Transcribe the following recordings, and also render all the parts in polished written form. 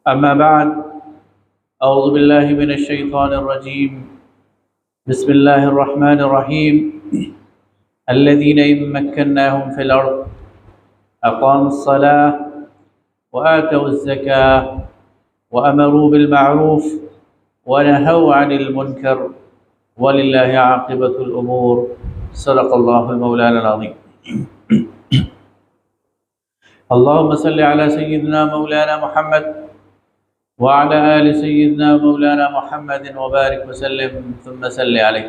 أما بعد أعوذ بالله من الشيطان الرجيم بسم الله الرحمن الرحيم الذين إن مكناهم في الأرض أقاموا الصلاة وآتوا الزكاة وأمروا بالمعروف ونهوا عن المنكر ولله عاقبة الأمور صدق الله المولانا العظيم اللهم صل على سيدنا مولانا محمد وعلى آل سيدنا مولانا محمد وبارك وسلم ثم صل علیہ۔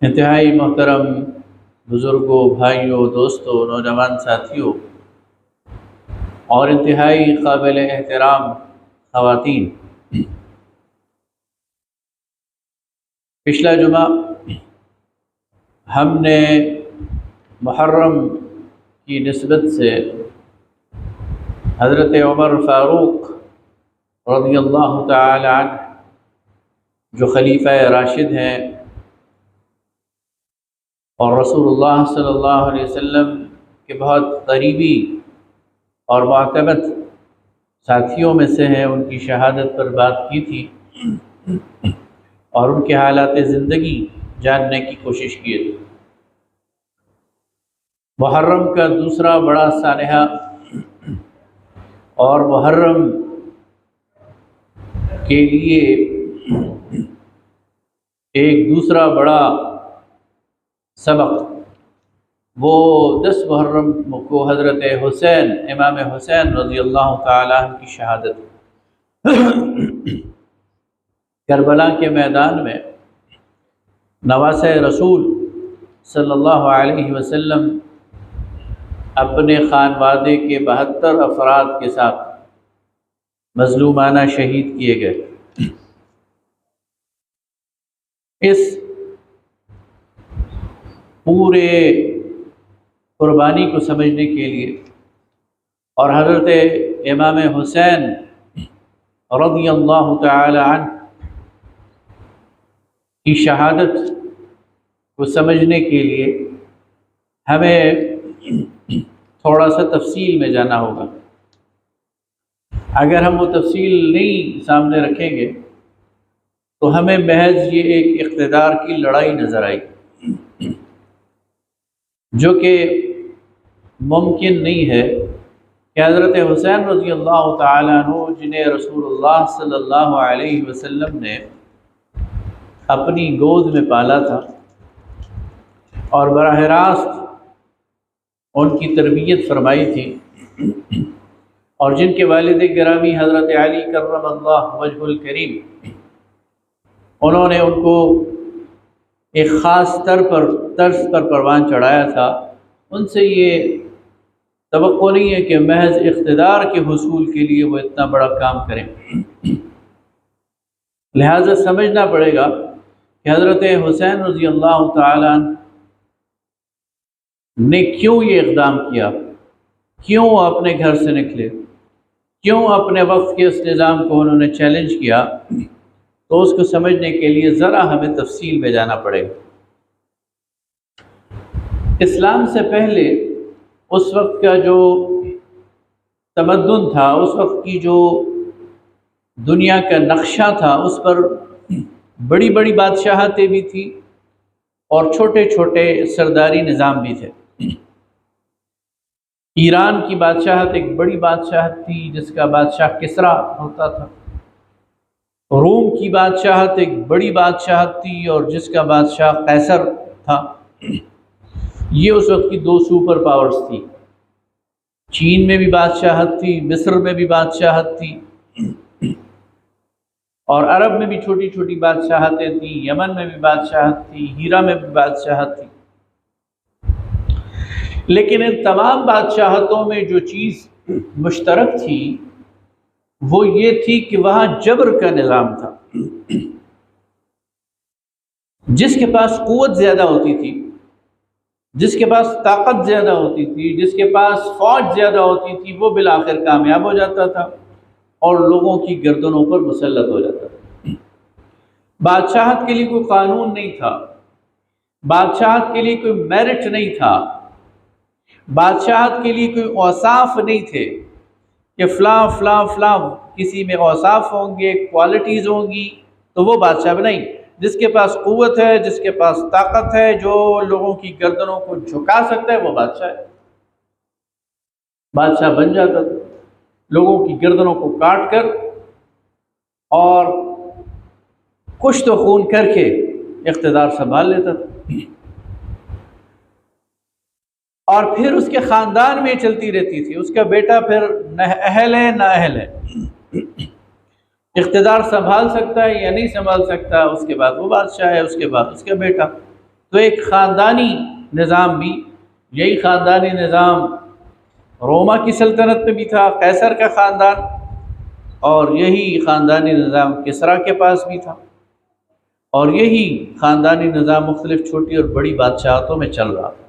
انتہائی محترم بزرگوں، بھائیوں، دوستوں، نوجوان ساتھیوں اور انتہائی قابل احترام خواتین، پچھلا جمعہ ہم نے محرم کی نسبت سے حضرت عمر فاروق رضی اللہ تعالی عنہ جو خلیفہ راشد ہیں اور رسول اللہ صلی اللہ علیہ وسلم کے بہت قریبی اور معتمد ساتھیوں میں سے ہیں، ان کی شہادت پر بات کی تھی اور ان کے حالات زندگی جاننے کی کوشش کی تھی۔ محرم کا دوسرا بڑا سانحہ اور محرم کے لیے ایک دوسرا بڑا سبق، وہ 10 محرم کو حضرت حسین، امام حسین رضی اللہ تعالیٰ عنہ کی شہادت کربلا کے میدان میں نواسۂ رسول صلی اللہ علیہ وسلم اپنے خانوادے کے 72 افراد کے ساتھ مظلومانہ شہید کیے گئے۔ اس پورے قربانی کو سمجھنے کے لیے اور حضرت امام حسین رضی اللہ تعالی عنہ کی شہادت کو سمجھنے کے لیے ہمیں تھوڑا سا تفصیل میں جانا ہوگا۔ اگر ہم وہ تفصیل نہیں سامنے رکھیں گے تو ہمیں محض یہ ایک اقتدار کی لڑائی نظر آئے گی، جو کہ ممکن نہیں ہے کہ حضرت حسین رضی اللہ تعالیٰ عنہ، جنہیں رسول اللہ صلی اللہ علیہ وسلم نے اپنی گود میں پالا تھا اور براہ راست ان کی تربیت فرمائی تھی، اور جن کے والد گرامی حضرت علی کرم اللہ وجہ الکریم، انہوں نے ان کو ایک خاص طرز پر پروان چڑھایا تھا، ان سے یہ توقع نہیں ہے کہ محض اقتدار کے حصول کے لیے وہ اتنا بڑا کام کریں۔ لہٰذا سمجھنا پڑے گا کہ حضرت حسین رضی اللہ تعالیٰ عنہ نے کیوں یہ اقدام کیا، کیوں اپنے گھر سے نکلے، کیوں اپنے وقت کے اس نظام کو انہوں نے چیلنج کیا، تو اس کو سمجھنے کے لیے ذرا ہمیں تفصیل میں جانا پڑے گا۔ اسلام سے پہلے اس وقت کا جو تمدن تھا، اس وقت کی جو دنیا کا نقشہ تھا، اس پر بڑی بڑی بادشاہتیں بھی تھیں اور چھوٹے چھوٹے سرداری نظام بھی تھے۔ ایران کی بادشاہت ایک بڑی بادشاہت تھی جس کا بادشاہ کسریٰ ہوتا تھا۔ روم کی بادشاہت ایک بڑی بادشاہت تھی اور جس کا بادشاہ قیصر تھا۔ یہ اس وقت کی 2 سپر پاورز تھی۔ چین میں بھی بادشاہت تھی، مصر میں بھی بادشاہت تھی، اور عرب میں بھی چھوٹی چھوٹی بادشاہتیں تھیں، یمن میں بھی بادشاہت تھی، ہیرا میں بھی بادشاہت تھی۔ لیکن ان تمام بادشاہتوں میں جو چیز مشترک تھی وہ یہ تھی کہ وہاں جبر کا نظام تھا۔ جس کے پاس قوت زیادہ ہوتی تھی، جس کے پاس طاقت زیادہ ہوتی تھی، جس کے پاس فوج زیادہ ہوتی تھی، وہ بالآخر کامیاب ہو جاتا تھا اور لوگوں کی گردنوں پر مسلط ہو جاتا تھا۔ بادشاہت کے لیے کوئی قانون نہیں تھا، بادشاہت کے لیے کوئی میرٹ نہیں تھا، بادشاہت کے لیے کوئی اوصاف نہیں تھے کہ فلاں فلاں فلاں کسی میں اوصاف ہوں گے، کوالٹیز ہوں گی تو وہ بادشاہ نہیں۔ جس کے پاس قوت ہے، جس کے پاس طاقت ہے، جو لوگوں کی گردنوں کو جھکا سکتا ہے، وہ بادشاہ ہے، بادشاہ بن جاتا تھا، لوگوں کی گردنوں کو کاٹ کر اور کشت و خون کر کے اقتدار سنبھال لیتا تھا۔ اور پھر اس کے خاندان میں چلتی رہتی تھی، اس کا بیٹا پھر نہ اہل ہے نہ اہل ہے، اقتدار سنبھال سکتا ہے یا نہیں سنبھال سکتا، اس کے بعد وہ بادشاہ ہے، اس کے بعد اس کا بیٹا۔ تو ایک خاندانی نظام بھی، یہی خاندانی نظام روما کی سلطنت میں بھی تھا، قیصر کا خاندان، اور یہی خاندانی نظام کسریٰ کے پاس بھی تھا، اور یہی خاندانی نظام مختلف چھوٹی اور بڑی بادشاہتوں میں چل رہا تھا۔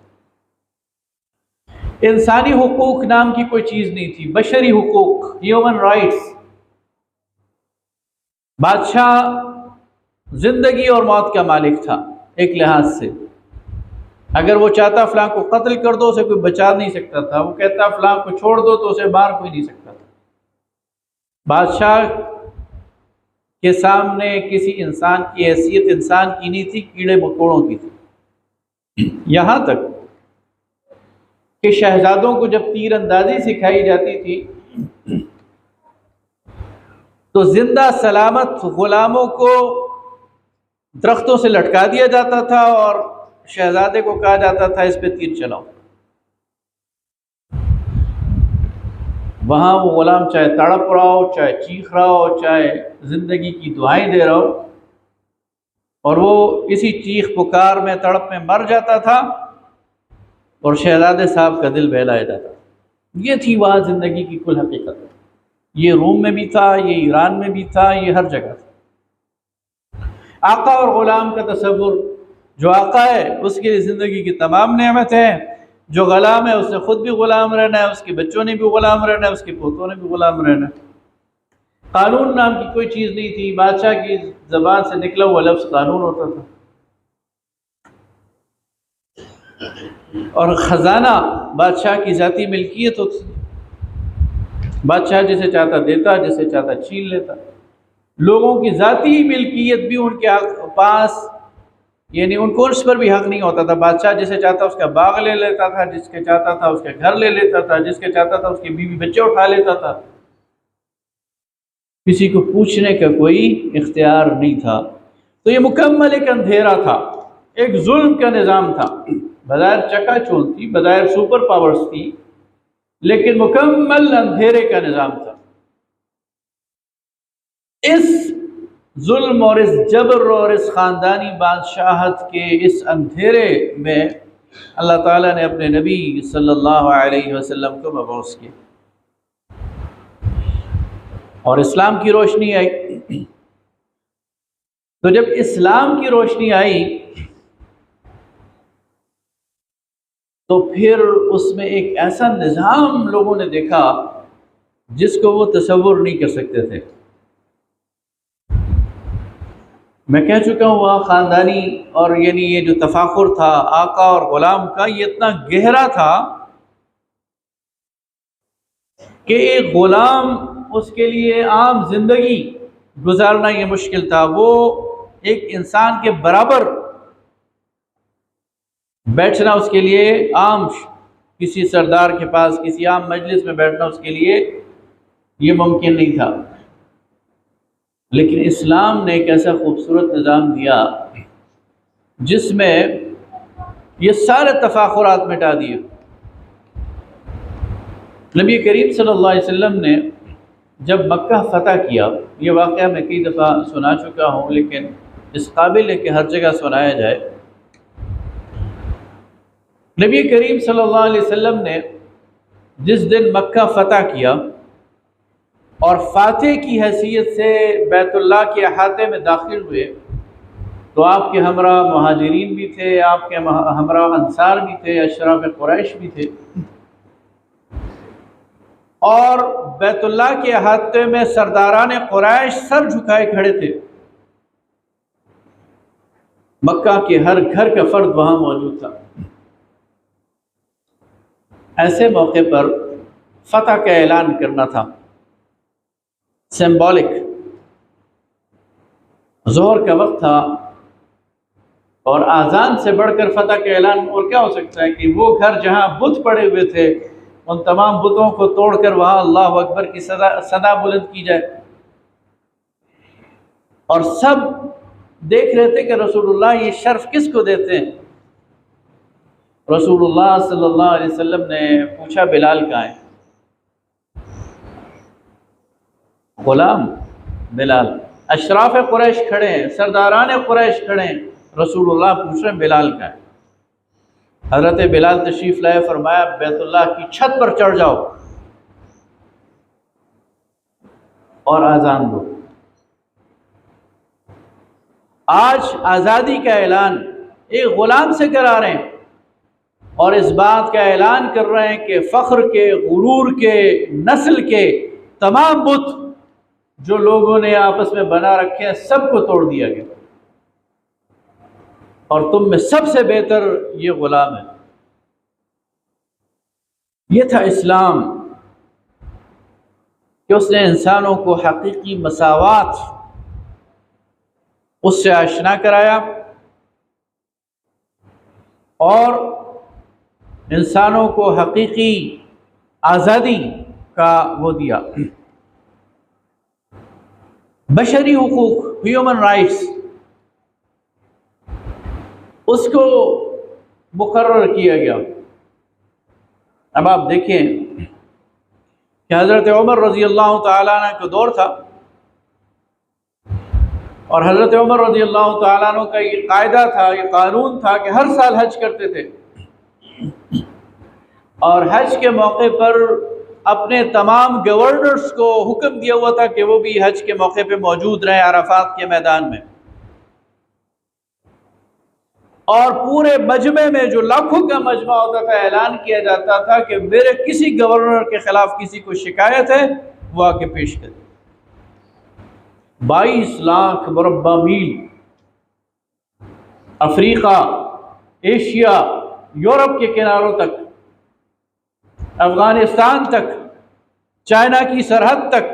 انسانی حقوق نام کی کوئی چیز نہیں تھی، بشری حقوق، ہیومن رائٹس۔ بادشاہ زندگی اور موت کا مالک تھا ایک لحاظ سے، اگر وہ چاہتا فلاں کو قتل کر دو، اسے کوئی بچا نہیں سکتا تھا، وہ کہتا فلاں کو چھوڑ دو تو اسے مار کوئی نہیں سکتا تھا۔ بادشاہ کے سامنے کسی انسان کی حیثیت انسان کی نہیں تھی، کیڑے مکوڑوں کی تھی۔ یہاں تک کہ شہزادوں کو جب تیر اندازی سکھائی جاتی تھی تو زندہ سلامت غلاموں کو درختوں سے لٹکا دیا جاتا تھا اور شہزادے کو کہا جاتا تھا اس پہ تیر چلاؤ۔ وہاں وہ غلام چاہے تڑپ رہا ہو، چاہے چیخ رہا ہو، چاہے زندگی کی دعائیں دے رہا ہو، اور وہ اسی چیخ پکار میں تڑپ میں مر جاتا تھا اور شہزادے صاحب کا دل بہلایا جاتا تھا۔ یہ تھی وہاں زندگی کی کل حقیقت۔ یہ روم میں بھی تھا، یہ ایران میں بھی تھا، یہ ہر جگہ تھا۔ آقا اور غلام کا تصور، جو آقا ہے اس کے لیے زندگی کی تمام نعمتیں ہیں، جو غلام ہے اس نے خود بھی غلام رہنا ہے، اس کے بچوں نے بھی غلام رہنا ہے، اس کے پوتوں نے بھی غلام رہنا ہے۔ قانون نام کی کوئی چیز نہیں تھی، بادشاہ کی زبان سے نکلا ہوا لفظ قانون ہوتا تھا، اور خزانہ بادشاہ کی ذاتی ملکیت ہوتی، بادشاہ جسے چاہتا دیتا، جسے چاہتا چھین لیتا۔ لوگوں کی ذاتی ملکیت بھی ان کے پاس، یعنی ان کو اس پر بھی حق نہیں ہوتا تھا۔ بادشاہ جسے چاہتا اس کا باغ لے لیتا تھا، جس کے چاہتا تھا اس کے گھر لے لیتا تھا، جس کے چاہتا تھا اس کے بیوی بچے اٹھا لیتا تھا، کسی کو پوچھنے کا کوئی اختیار نہیں تھا۔ تو یہ مکمل ایک اندھیرا تھا، ایک ظلم کا نظام تھا۔ بظاہر چکا چول تھی، بظاہر سپر پاورز تھی، لیکن مکمل اندھیرے کا نظام تھا۔ اس ظلم اور اس جبر اور اس خاندانی بادشاہت کے اس اندھیرے میں اللہ تعالیٰ نے اپنے نبی صلی اللہ علیہ وسلم کو مبعوث کیا، اور اسلام کی روشنی آئی۔ تو جب اسلام کی روشنی آئی تو پھر اس میں ایک ایسا نظام لوگوں نے دیکھا جس کو وہ تصور نہیں کر سکتے تھے۔ میں کہہ چکا ہوں وہاں خاندانی اور یعنی یہ جو تفاخر تھا آقا اور غلام کا، یہ اتنا گہرا تھا کہ ایک غلام، اس کے لیے عام زندگی گزارنا یہ مشکل تھا۔ وہ ایک انسان کے برابر بیٹھنا اس کے لیے، عام کسی سردار کے پاس کسی عام مجلس میں بیٹھنا اس کے لیے یہ ممکن نہیں تھا۔ لیکن اسلام نے ایک ایسا خوبصورت نظام دیا جس میں یہ سارے تفاخرات مٹا دیے۔ نبی کریم صلی اللہ علیہ وسلم نے جب مکہ فتح کیا، یہ واقعہ میں کئی دفعہ سنا چکا ہوں لیکن اس قابل ہے کہ ہر جگہ سنایا جائے۔ نبی کریم صلی اللہ علیہ وسلم نے جس دن مکہ فتح کیا اور فاتح کی حیثیت سے بیت اللہ کے احاطے میں داخل ہوئے، تو آپ کے ہمراہ مہاجرین بھی تھے، آپ کے ہمراہ انصار بھی تھے، اشراف قریش بھی تھے، اور بیت اللہ کے احاطے میں سرداران قریش سر جھکائے کھڑے تھے۔ مکہ کے ہر گھر کا فرد وہاں موجود تھا۔ ایسے موقع پر فتح کا اعلان کرنا تھا، سمبولک۔ ظہر کا وقت تھا اور اذان سے بڑھ کر فتح کا اعلان اور کیا ہو سکتا ہے کہ وہ گھر جہاں بت پڑے ہوئے تھے ان تمام بتوں کو توڑ کر وہاں اللہ اکبر کی صدا بلند کی جائے، اور سب دیکھ رہے تھے کہ رسول اللہ یہ شرف کس کو دیتے ہیں۔ رسول اللہ صلی اللہ علیہ وسلم نے پوچھا بلال کہاں ہے؟ غلام بلال، اشراف قریش کھڑے ہیں، سرداران قریش کھڑے ہیں، رسول اللہ پوچھ رہے ہیں بلال کہاں ہے؟ حضرت بلال تشریف لائے، فرمایا بیت اللہ کی چھت پر چڑھ جاؤ اور اذان دو۔ آج آزادی کا اعلان ایک غلام سے کرا رہے ہیں اور اس بات کا اعلان کر رہے ہیں کہ فخر کے، غرور کے، نسل کے تمام بت جو لوگوں نے آپس میں بنا رکھے ہیں سب کو توڑ دیا گیا، اور تم میں سب سے بہتر یہ غلام ہے۔ یہ تھا اسلام کہ اس نے انسانوں کو حقیقی مساوات اس سے آشنا کرایا اور انسانوں کو حقیقی آزادی کا وہ دیا۔ بشری حقوق، ہیومن رائٹس، اس کو مقرر کیا گیا۔ اب آپ دیکھیں کہ حضرت عمر رضی اللہ تعالیٰ عنہ کا دور تھا، اور حضرت عمر رضی اللہ تعالیٰ عنہ کا یہ قاعدہ تھا، یہ قانون تھا کہ ہر سال حج کرتے تھے، اور حج کے موقع پر اپنے تمام گورنرز کو حکم دیا ہوا تھا کہ وہ بھی حج کے موقع پہ موجود رہیں عرفات کے میدان میں، اور پورے مجمع میں جو لاکھوں کا مجمع ہوتا تھا اعلان کیا جاتا تھا کہ میرے کسی گورنر کے خلاف کسی کو شکایت ہے وہ آ کے پیش کرے۔ 22 لاکھ مربع میل افریقہ، ایشیا، یورپ کے کناروں تک، افغانستان تک، چائنا کی سرحد تک،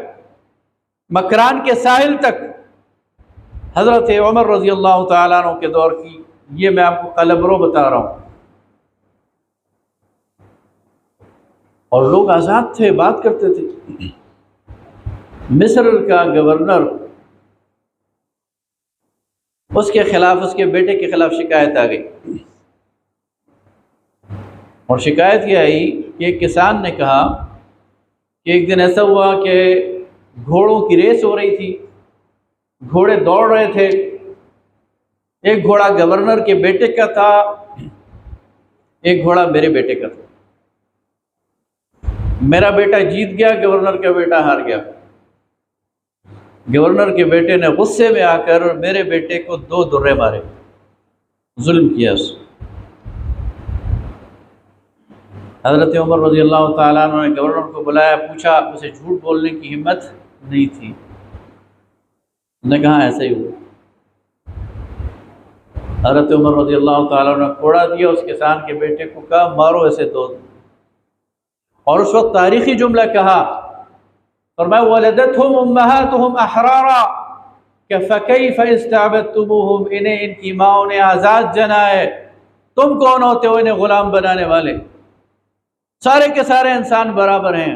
مکران کے ساحل تک، حضرت عمر رضی اللہ تعالیٰ عنہ کے دور کی یہ میں آپ کو قلمرو بتا رہا ہوں، اور لوگ آزاد تھے، بات کرتے تھے۔ مصر کا گورنر، اس کے خلاف، اس کے بیٹے کے خلاف شکایت آ گئی، اور شکایت یہ آئی کہ ایک کسان نے کہا کہ ایک دن ایسا ہوا کہ گھوڑوں کی ریس ہو رہی تھی، گھوڑے دوڑ رہے تھے، ایک گھوڑا گورنر کے بیٹے کا تھا، ایک گھوڑا میرے بیٹے کا تھا۔ میرا بیٹا جیت گیا، گورنر کا بیٹا ہار گیا۔ گورنر کے بیٹے نے غصے میں آ کر میرے بیٹے کو 2 درے مارے، ظلم کیا اس۔ حضرت عمر رضی اللہ تعالیٰ عنہ نے گورنر کو بلایا، پوچھا، اسے جھوٹ بولنے کی ہمت نہیں تھی، نے کہا ایسا ہی ہوا۔ حضرت عمر رضی اللہ تعالیٰ عنہ نے کوڑا دیا، اس کسان کے بیٹے کو کہا مارو ایسے 2، اور اس وقت تاریخی جملہ کہا، فرمایا ولدتهم امہاتهم احرارا فکیف استعبدتموہم، انہیں ان کی ماں نے آزاد جنا ہے، تم کون ہوتے ہو انہیں غلام بنانے والے؟ سارے کے سارے انسان برابر ہیں،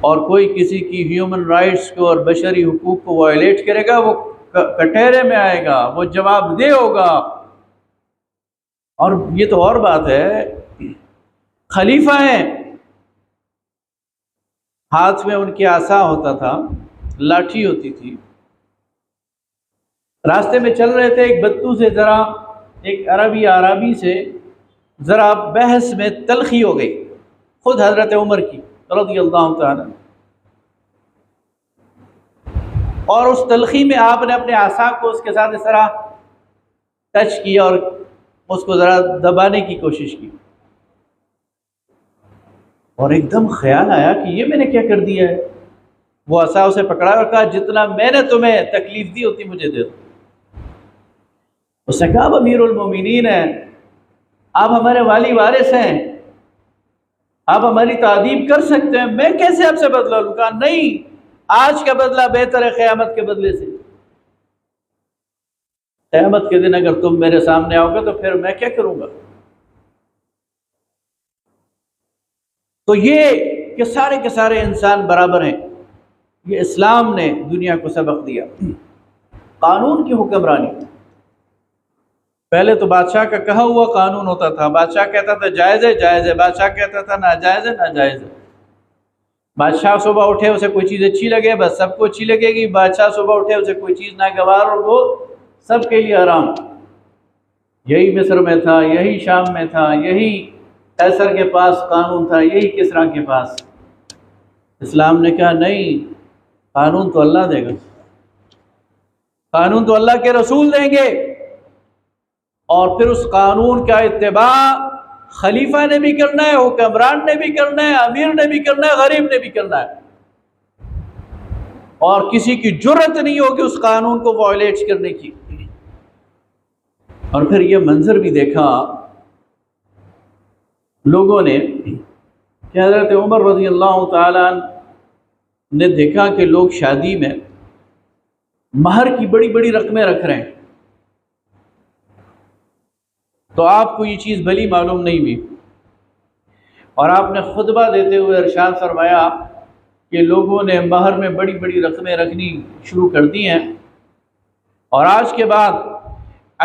اور کوئی کسی کی ہیومن رائٹس کو اور بشری حقوق کو وائلیٹ کرے گا وہ کٹہرے میں آئے گا، وہ جواب دہ ہوگا۔ اور یہ تو اور بات ہے، خلیفہ ہیں، ہاتھ میں ان کے عصا ہوتا تھا، لاٹھی ہوتی تھی، راستے میں چل رہے تھے، ایک بدو سے ذرا، ایک عربی سے ذرا بحث میں تلخی ہو گئی، خود حضرت عمر کی رضی اللہ تعالیٰ، اور اس تلخی میں آپ نے اپنے عصا کو اس کے ساتھ اس طرح ٹچ کیا اور اس کو ذرا دبانے کی کوشش کی، اور ایک دم خیال آیا کہ یہ میں نے کیا کر دیا ہے۔ وہ عصا اسے پکڑا اور کہا جتنا میں نے تمہیں تکلیف دی ہوتی مجھے دے دو۔ اس نے کہا اب امیر المومنین ہیں، آپ ہمارے والی وارث ہیں، آپ ہماری تعریف کر سکتے ہیں، میں کیسے آپ سے بدلہ لوں؟ کہا نہیں، آج کا بدلہ بہتر ہے قیامت کے بدلے سے۔ قیامت کے دن اگر تم میرے سامنے آؤ گے تو پھر میں کیا کروں گا؟ تو یہ کہ سارے کے سارے انسان برابر ہیں، یہ اسلام نے دنیا کو سبق دیا۔ قانون کی حکمرانی، پہلے تو بادشاہ کا کہا ہوا قانون ہوتا تھا، بادشاہ کہتا تھا جائز ہے جائز ہے، بادشاہ کہتا تھا ناجائز ہے ناجائز ہے۔ بادشاہ صبح اٹھے اسے کوئی چیز اچھی لگے بس سب کو اچھی لگے گی، بادشاہ صبح اٹھے اسے کوئی چیز ناگوار اور وہ سب کے لیے حرام۔ یہی مصر میں تھا، یہی شام میں تھا، یہی قیصر کے پاس قانون تھا، یہی کسریٰ کے پاس۔ اسلام نے کہا نہیں، قانون تو اللہ دے گا، قانون تو اللہ کے رسول دیں گے، اور پھر اس قانون کا اتباع خلیفہ نے بھی کرنا ہے، حکمران نے بھی کرنا ہے، امیر نے بھی کرنا ہے، غریب نے بھی کرنا ہے، اور کسی کی جرأت نہیں ہوگی اس قانون کو وائلیٹ کرنے کی۔ اور پھر یہ منظر بھی دیکھا لوگوں نے کہ حضرت عمر رضی اللہ تعالیٰ نے دیکھا کہ لوگ شادی میں مہر کی بڑی بڑی رقمیں رکھ رہے ہیں، تو آپ کو یہ چیز بھلی معلوم نہیں ہوئی، اور آپ نے خطبہ دیتے ہوئے ارشاد فرمایا کہ لوگوں نے مہر میں بڑی بڑی رقمیں رکھنی شروع کر دی ہیں، اور آج کے بعد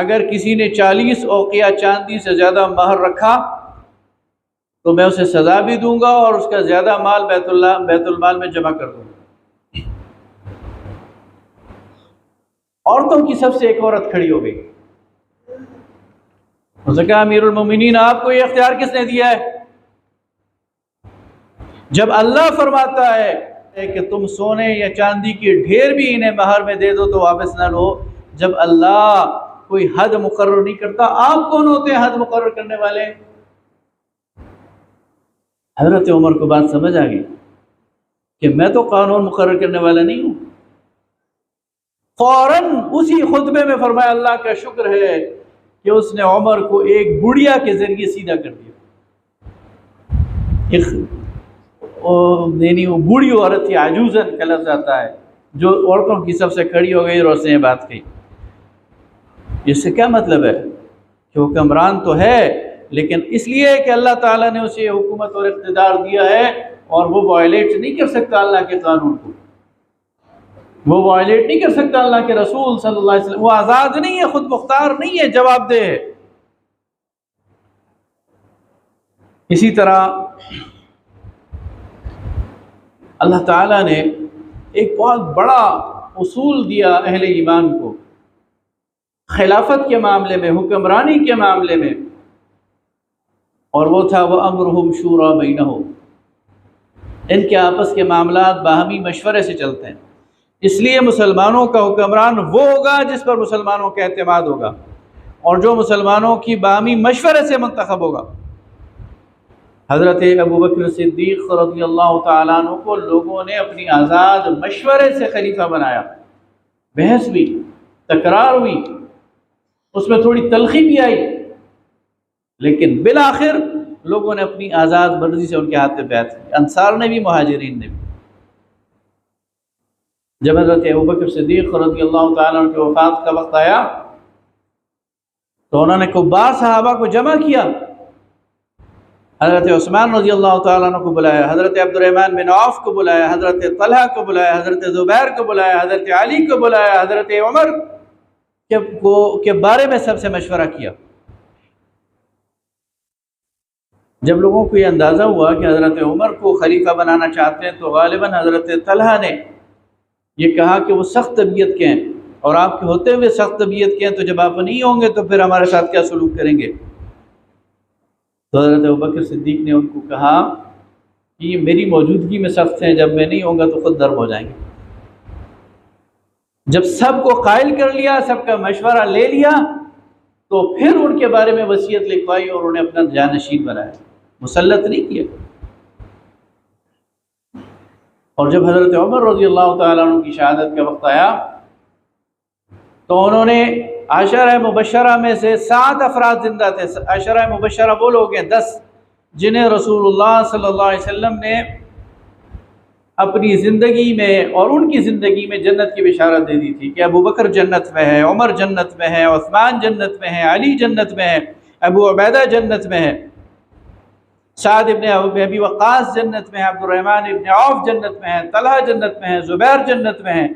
اگر کسی نے 40 اوقیہ چاندی سے زیادہ مہر رکھا تو میں اسے سزا بھی دوں گا اور اس کا زیادہ مال بیت المال میں جمع کر دوں گا۔ عورتوں کی سب سے ایک عورت کھڑی ہو گئی، اس نے کہا امیر المومنین آپ کو یہ اختیار کس نے دیا ہے؟ جب اللہ فرماتا ہے کہ تم سونے یا چاندی کی ڈھیر بھی انہیں مہر میں دے دو تو واپس نہ لو، جب اللہ کوئی حد مقرر نہیں کرتا، آپ کون ہوتے ہیں حد مقرر کرنے والے؟ حضرت عمر کو بات سمجھ آ گئی کہ میں تو قانون مقرر کرنے والا نہیں ہوں۔ فوراً اسی خطبے میں فرمایا اللہ کا شکر ہے کہ اس نے عمر کو ایک بڑھیا کے ذریعے سیدھا کر دیا۔ یعنی وہ بوڑھی عورت تھی، عجوزن کا لفظ آتا ہے، جو عورتوں کی سب سے کھڑی ہو گئی اور اس نے بات کہی۔ اس سے کیا مطلب ہے کہ حکمران تو ہے، لیکن اس لیے کہ اللہ تعالیٰ نے اسے حکومت اور اقتدار دیا ہے، اور وہ وائلیٹ نہیں کر سکتا اللہ کے قانون کو، وہ وائلیٹ نہیں کر سکتا اللہ کے رسول صلی اللہ علیہ وسلم، وہ آزاد نہیں ہے، خود مختار نہیں ہے، جواب دہ ہے۔ اسی طرح اللہ تعالیٰ نے ایک بہت بڑا اصول دیا اہل ایمان کو خلافت کے معاملے میں، حکمرانی کے معاملے میں، اور وہ تھا وَأَمْرُهُمْ شُورَىٰ بَيْنَهُمْ، ان کے آپس کے معاملات باہمی مشورے سے چلتے ہیں، اس لیے مسلمانوں کا حکمران وہ ہوگا جس پر مسلمانوں کا اعتماد ہوگا اور جو مسلمانوں کی باہمی مشورے سے منتخب ہوگا۔ حضرت ابوبکر صدیق رضی اللہ تعالیٰ عنہ کو لوگوں نے اپنی آزاد مشورے سے خلیفہ بنایا، بحث ہوئی، تکرار ہوئی، اس میں تھوڑی تلخی بھی آئی، لیکن بالآخر لوگوں نے اپنی آزاد مرضی سے ان کے ہاتھ پہ بیعت کی، انصار نے بھی مہاجرین نے بھی۔ جب حضرت ابوبکر صدیق رضی اللہ تعالیٰ عنہ کی وفات کا وقت آیا تو انہوں نے کبار صحابہ کو جمع کیا، حضرت عثمان رضی اللہ تعالیٰ عنہ کو بلایا، حضرت عبد الرحمن بن عوف کو بلایا، حضرت طلحہ کو بلایا، حضرت زبیر کو بلایا، حضرت علی کو بلایا، حضرت عمر کے بارے میں سب سے مشورہ کیا۔ جب لوگوں کو یہ اندازہ ہوا کہ حضرت عمر کو خلیفہ بنانا چاہتے ہیں تو غالباً حضرت طلحہ نے یہ کہا کہ وہ سخت طبیعت کے ہیں، اور آپ کے ہوتے ہوئے سخت طبیعت کے ہیں، تو جب آپ نہیں ہوں گے تو پھر ہمارے ساتھ کیا سلوک کریں گے؟ تو حضرت ابوبکر صدیق نے ان کو کہا کہ یہ میری موجودگی میں سخت ہیں، جب میں نہیں ہوں گا تو خود درب ہو جائیں گے۔ جب سب کو قائل کر لیا، سب کا مشورہ لے لیا، تو پھر ان کے بارے میں وصیت لکھوائی اور انہیں اپنا جانشین بنایا، مسلط نہیں کیا۔ اور جب حضرت عمر رضی اللہ تعالیٰ عنہ کی شہادت کا وقت آیا تو انہوں نے عشرہ مبشرہ میں سے 7 افراد زندہ تھے، عشرہ مبشرہ وہ لوگ ہیں 10 جنہیں رسول اللہ صلی اللہ علیہ وسلم نے اپنی زندگی میں اور ان کی زندگی میں جنت کی بشارت دے دی تھی کہ ابو بکر جنت میں ہے، عمر جنت میں ہے، عثمان جنت میں ہے، علی جنت میں ہے، ابو عبیدہ جنت میں ہے، سعد ابن ابی وقاص جنت میں ہے، عبد الرحمن ابن عوف جنت میں ہے، طلحہ جنت میں ہے، زبیر جنت میں ہے،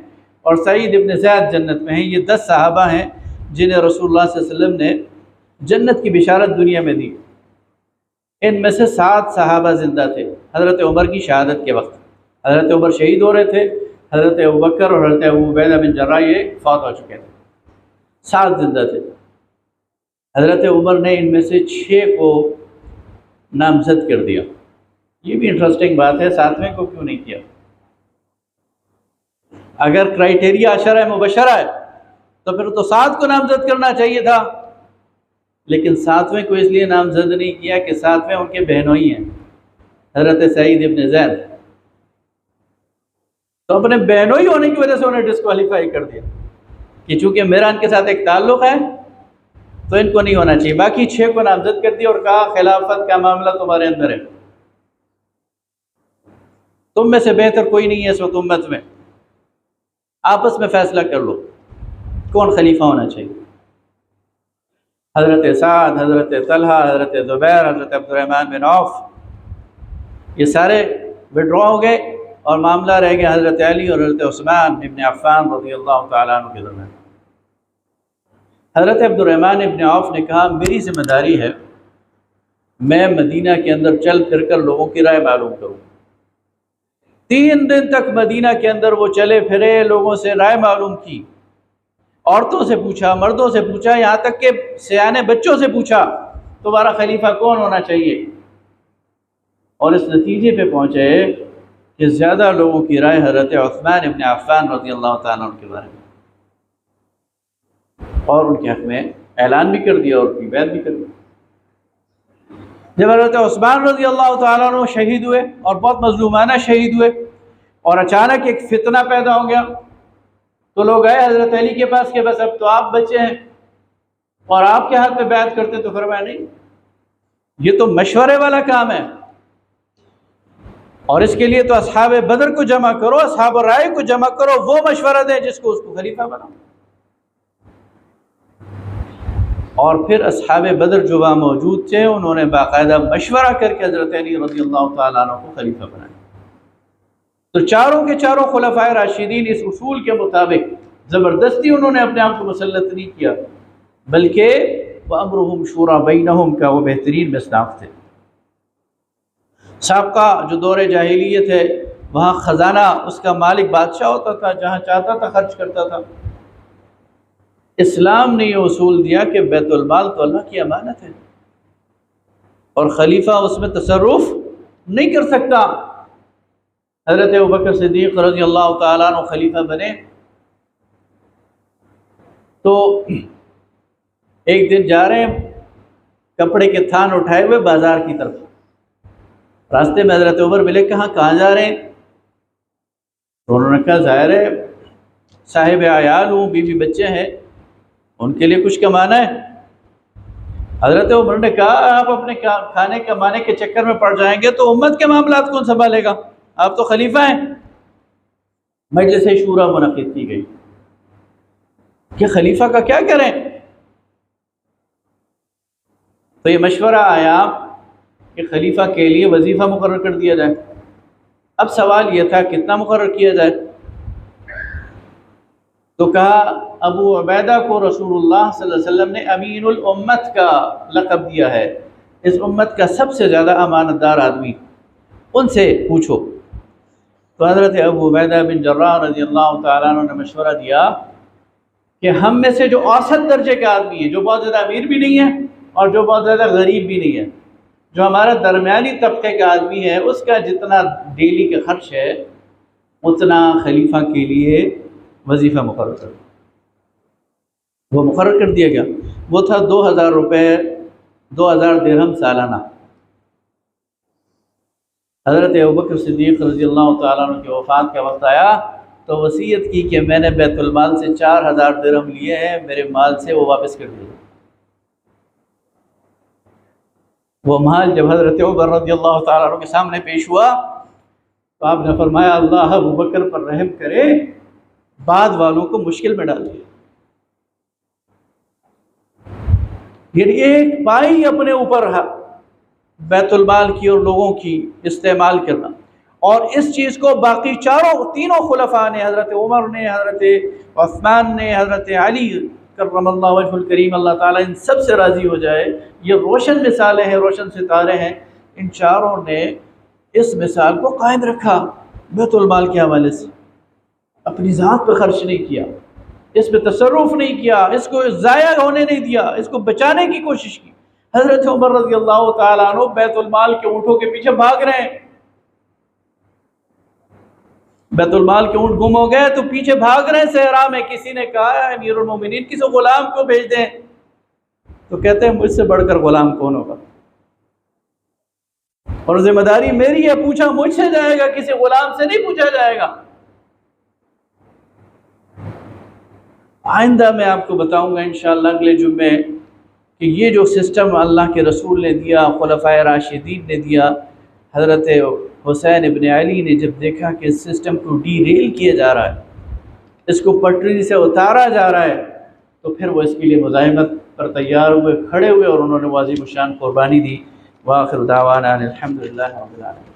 اور سعید ابن زید جنت میں ہیں۔ یہ 10 صحابہ ہیں جنہیں رسول اللہ صلی اللہ علیہ وسلم نے جنت کی بشارت دنیا میں دی۔ ان میں سے 7 صحابہ زندہ تھے حضرت عمر کی شہادت کے وقت۔ حضرت عمر شہید ہو رہے تھے، حضرت ابوبکر اور حضرت ابو عبیدہ بن جراح یہ فوت ہو چکے تھے، 7 زندہ تھے۔ حضرت عمر نے ان میں سے 6 کو نامزد کر دیا۔ یہ بھی انٹرسٹنگ بات ہے، 7ویں کو کیوں نہیں کیا؟ اگر کرائیٹیریا عشرہ مبشرہ ہے تو پھر تو 7 کو نامزد کرنا چاہیے تھا، لیکن 7ویں کو اس لیے نامزد نہیں کیا کہ 7ویں ان کے بہنوئی ہیں، حضرت سعید ابن زید، تو اپنے بہنوئی ہونے کی وجہ سے انہیں ڈسکوالیفائی کر دیا کہ چونکہ میرا ان کے ساتھ ایک تعلق ہے تو ان کو نہیں ہونا چاہیے۔ باقی 6 کو نامزد کر دیا اور کہا خلافت کا معاملہ تمہارے اندر ہے، تم میں سے بہتر کوئی نہیں ہے اس وقت امت میں، آپس میں فیصلہ کر لو کون خلیفہ ہونا چاہیے۔ حضرت سعد، حضرت طلحہ، حضرت زبیر، حضرت عبد الرحمن بن عوف یہ سارے وڈرا ہو گئے اور معاملہ رہ گیا حضرت علی اور حضرت عثمان ابن عفان رضی اللہ تعالیٰ عنہ کے درمیان۔ حضرت عبد الرحمن ابن عوف نے کہا میری ذمہ داری ہے میں مدینہ کے اندر چل پھر کر لوگوں کی رائے معلوم کروں۔ 3 دن تک مدینہ کے اندر وہ چلے پھرے، لوگوں سے رائے معلوم کی، عورتوں سے پوچھا، مردوں سے پوچھا، یہاں تک کہ سیانے بچوں سے پوچھا تمہارا خلیفہ کون ہونا چاہیے، اور اس نتیجے پہ پہنچے کہ زیادہ لوگوں کی رائے حضرت عثمان ابن عفان رضی اللہ تعالیٰ عنہ کے بارے میں، اور ان کے حق میں اعلان بھی کر دیا اور ان کی بیعت بھی کر دی۔ جب حضرت عثمان رضی اللہ تعالیٰ عنہ شہید ہوئے اور بہت مظلومانہ شہید ہوئے اور اچانک ایک فتنہ پیدا ہو گیا، تو لوگ آئے حضرت علی کے پاس کہ بس اب تو آپ بچے ہیں اور آپ کے ہاتھ پہ بیعت کرتے، تو فرمایا نہیں، یہ تو مشورے والا کام ہے، اور اس کے لیے تو اصحاب بدر کو جمع کرو، اصحاب رائے کو جمع کرو، وہ مشورہ دیں جس کو اس کو خلیفہ بناؤ۔ اور پھر اصحاب بدر جو وہاں موجود تھے انہوں نے باقاعدہ مشورہ کر کے حضرت علی رضی اللہ تعالیٰ عنہ کو خلیفہ بنایا۔ تو چاروں کے چاروں خلفائے راشدین اس اصول کے مطابق زبردستی انہوں نے اپنے آپ کو مسلط نہیں کیا، بلکہ وَأَمْرُهُمْ شُورَى بَيْنَهُمْ کا وہ بہترین مصداق تھے۔ سابقہ جو دور جاہلیت ہے وہاں خزانہ اس کا مالک بادشاہ ہوتا تھا، جہاں چاہتا تھا خرچ کرتا تھا۔ اسلام نے یہ اصول دیا کہ بیت المال تو اللہ کی امانت ہے اور خلیفہ اس میں تصرف نہیں کر سکتا۔ حضرت ابوبکر صدیق رضی اللہ تعالیٰ عنہ خلیفہ بنے تو ایک دن جا رہے ہیں کپڑے کے تھان اٹھائے ہوئے بازار کی طرف، راستے میں حضرت عمر ملے، کہاں جا رہے ہیں؟ تو انہوں نے کہا ظاہر ہے صاحب عیال ہوں، بیوی بچے ہیں، ان کے لیے کچھ کمانا ہے۔ حضرت عمر نے کہا آپ اپنے کھانے کمانے کے چکر میں پڑ جائیں گے تو امت کے معاملات کون سنبھالے گا؟ آپ تو خلیفہ ہیں۔ مجلس شورا منعقد کی گئی کہ خلیفہ کا کیا کریں؟ تو یہ مشورہ آیا کہ خلیفہ کے لیے وظیفہ مقرر کر دیا جائے۔ اب سوال یہ تھا کتنا مقرر کیا جائے؟ تو کہا ابو عبیدہ کو رسول اللہ صلی اللہ علیہ وسلم نے امین الامت کا لقب دیا ہے، اس امت کا سب سے زیادہ امانت دار آدمی، ان سے پوچھو۔ تو حضرت ابو عبیدہ بن جراح رضی اللہ تعالیٰ عنہ نے مشورہ دیا کہ ہم میں سے جو اوسط درجے کا آدمی ہے، جو بہت زیادہ امیر بھی نہیں ہے اور جو بہت زیادہ غریب بھی نہیں ہے، جو ہمارا درمیانی طبقے کا آدمی ہے، اس کا جتنا ڈیلی کا خرچ ہے اتنا خلیفہ کے لیے وظیفہ مقرر کر دیا۔ وہ مقرر کر دیا گیا، وہ تھا 2000 روپے، 2000 درہم سالانہ۔ حضرت ابوبکر صدیق رضی اللہ تعالیٰ عنہ کی وفات کا وقت آیا تو وصیت کی کہ میں نے بیت المال سے 4000 درہم لیے ہیں، میرے مال سے وہ واپس کر دیے۔ وہ مال جب حضرت عمر رضی اللہ تعالیٰ عنہ کے سامنے پیش ہوا تو آپ نے فرمایا اللہ ابو بکر پر رحم کرے، بعد والوں کو مشکل میں ڈال دیا۔ یعنی ایک پائی اپنے اوپر بیت المال کی اور لوگوں کی استعمال کرنا، اور اس چیز کو باقی تینوں خلفاء نے، حضرت عمر نے، حضرت عثمان نے، حضرت علی کرم اللہ وجہ الکریم، اللہ تعالیٰ ان سب سے راضی ہو جائے، یہ روشن مثالیں ہیں، روشن ستارے ہیں، ان چاروں نے اس مثال کو قائم رکھا بیت المال کے حوالے سے، اپنی ذات پہ خرچ نہیں کیا، اس پہ تصرف نہیں کیا، اس کو ضائع ہونے نہیں دیا، اس کو بچانے کی کوشش کی۔ حضرت عمر رضی اللہ تعالیٰ عنہ بیت المال کے اونٹوں کے پیچھے بھاگ رہے ہیں، بیت المال کے اونٹ گم ہو گئے تو پیچھے بھاگ رہے ہیں صحرا میں، کسی نے کہا امیر المومنین کسی غلام کو بھیج دیں، تو کہتے ہیں مجھ سے بڑھ کر غلام کون ہوگا، اور ذمہ داری میری ہے، پوچھا مجھ سے جائے گا، کسی غلام سے نہیں پوچھا جائے گا۔ آئندہ میں آپ کو بتاؤں گا انشاءاللہ اگلے جمعے کہ یہ جو سسٹم اللہ کے رسول نے دیا، خلفائے راشدین نے دیا، حضرت حسین ابن علی نے جب دیکھا کہ اس سسٹم کو ڈی ریل کیا جا رہا ہے، اس کو پٹری سے اتارا جا رہا ہے، تو پھر وہ اس کے لیے مزاحمت پر تیار ہوئے، کھڑے ہوئے، اور انہوں نے عظیم الشان قربانی دی۔ وآخر دعوانا الحمدللہ رب العالمین۔